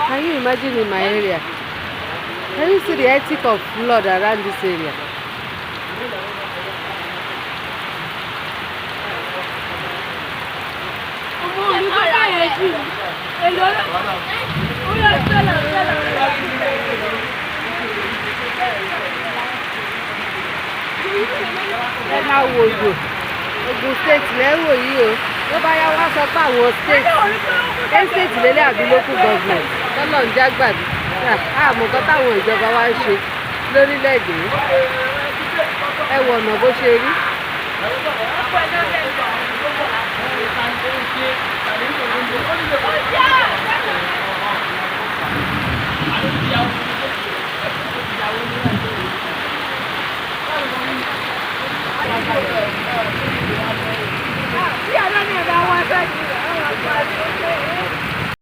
Can you imagine in my area? Can you see the ethic of flood around this area? Ẹ máa wo òjò Ogun state lẹ́wọ̀ yìí o tó bá yá wá sọ pé àwọn state lélẹ̀ àbí local government tọ́lọ̀ ń jágbàdì àmọ́ nǹkan táwọn ìjọba wa ń ṣe lórílẹ̀‐èdè ẹ wọ̀ ọ̀nà bó ṣe rí. Yeah.